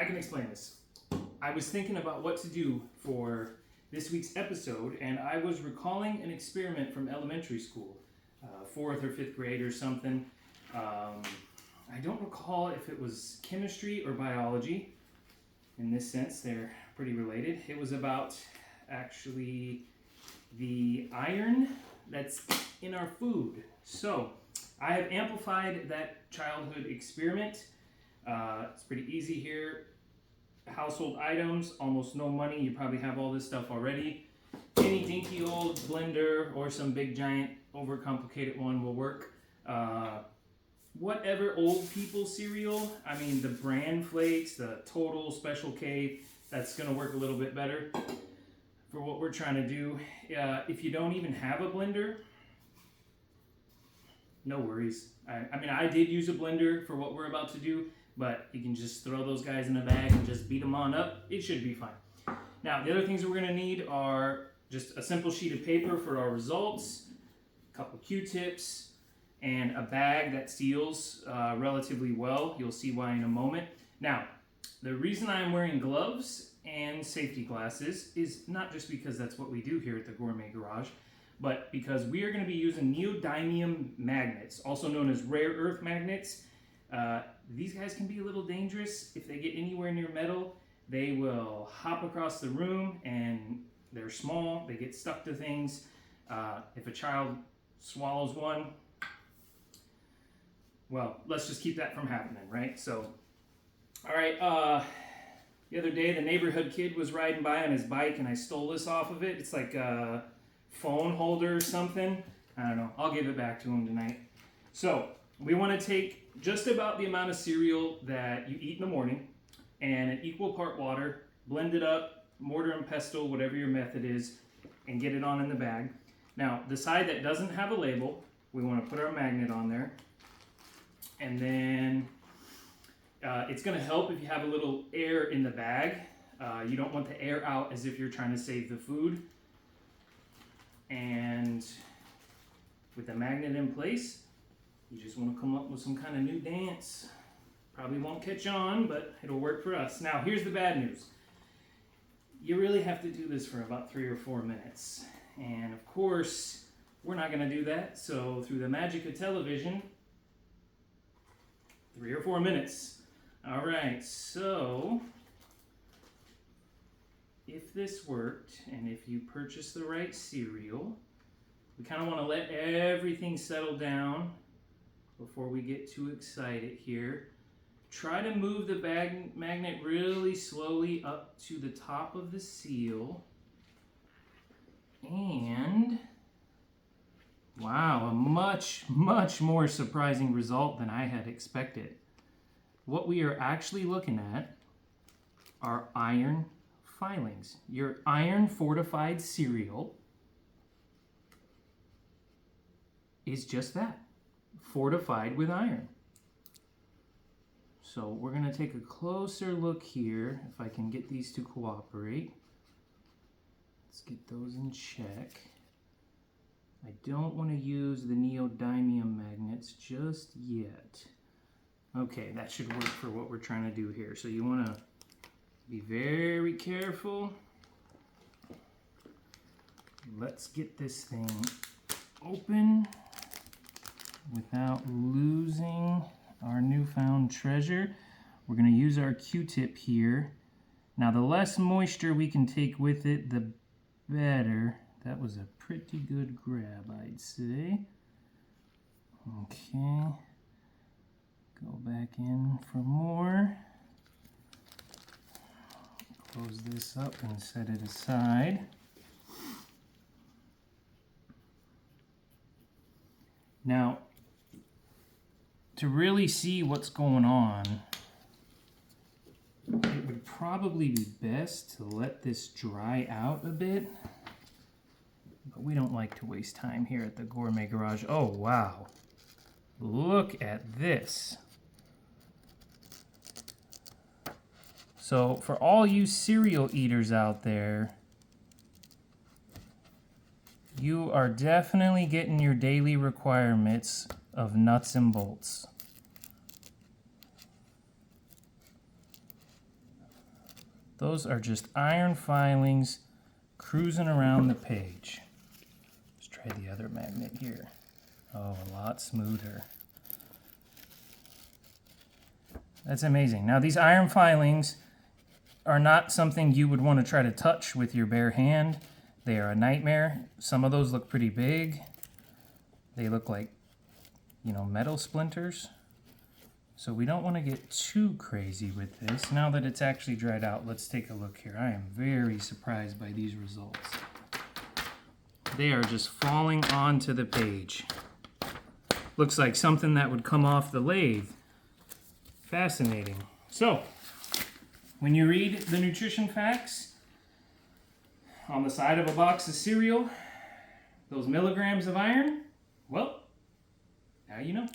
I can explain this. I was thinking about what to do for this week's episode, and I was recalling an experiment from elementary school, 4th or 5th grade or something. I don't recall if it was chemistry or biology. In this sense, they're pretty related. It was about actually the iron that's in our food. So I have amplified that childhood experiment. It's pretty easy here. Household items, almost no money. You probably have all this stuff already. Any dinky old blender or some big giant overcomplicated one will work. Whatever old people cereal, I mean the bran flakes, the Total, Special K, that's going to work a little bit better for what we're trying to do. If you don't even have a blender, no worries. I mean, I did use a blender for what we're about to do, but you can just throw those guys in a bag and just beat them on up. It should be fine. Now, the other things we're going to need are just a simple sheet of paper for our results, a couple Q-tips, and a bag that seals relatively well. You'll see why in a moment. Now, the reason I'm wearing gloves and safety glasses is not just because that's what we do here at the Gourmet Garage, but because we are going to be using neodymium magnets, also known as rare earth magnets. These guys can be a little dangerous. If they get anywhere near metal, they will hop across the room, and they're small. They get stuck to things. If a child swallows one, well, let's just keep that from happening, right? So, all right, the other day the neighborhood kid was riding by on his bike, and I stole this off of it. It's like a phone holder or something. I don't know. I'll give it back to him tonight. So we want to take just about the amount of cereal that you eat in the morning and an equal part water, blend it up, mortar and pestle, whatever your method is, and get it on in the bag. Now, the side that doesn't have a label, we want to put our magnet on there. And then it's going to help if you have a little air in the bag. You don't want the air out as if you're trying to save the food. And with the magnet in place, you just want to come up with some kind of new dance. Probably won't catch on, but it'll work for us. Now, here's the bad news. You really have to do this for about 3 or 4 minutes. And of course, we're not going to do that. So through the magic of television, 3 or 4 minutes. All right, so if this worked, and if you purchase the right cereal, we kind of want to let everything settle down before we get too excited here. Try to move the magnet really slowly up to the top of the seal. And wow, a much, much more surprising result than I had expected. What we are actually looking at are iron filings. Your iron fortified cereal is just that, fortified with iron. So we're going to take a closer look here, if I can get these to cooperate. Let's get those in check. I don't want to use the neodymium magnets just yet. Okay, that should work for what we're trying to do here. So you want to be very careful. Let's get this thing open without losing our newfound treasure. We're going to use our Q-tip here. Now, the less moisture we can take with it, the better. That was a pretty good grab, I'd say. Okay. Go back in for more. Close this up and set it aside. Now, to really see what's going on, it would probably be best to let this dry out a bit. But we don't like to waste time here at the Gourmet Garage. Oh, wow. Look at this. So for all you cereal eaters out there, you are definitely getting your daily requirements of nuts and bolts. Those are just iron filings cruising around the page. Let's try the other magnet here. Oh, a lot smoother. That's amazing. Now these iron filings are not something you would want to try to touch with your bare hand. They are a nightmare. Some of those look pretty big. They look like, you know, metal splinters. So we don't want to get too crazy with this. Now that it's actually dried out, let's take a look here. I am very surprised by these results. They are just falling onto the page. Looks like something that would come off the lathe. Fascinating. So, when you read the nutrition facts on the side of a box of cereal, those milligrams of iron, well, now you know.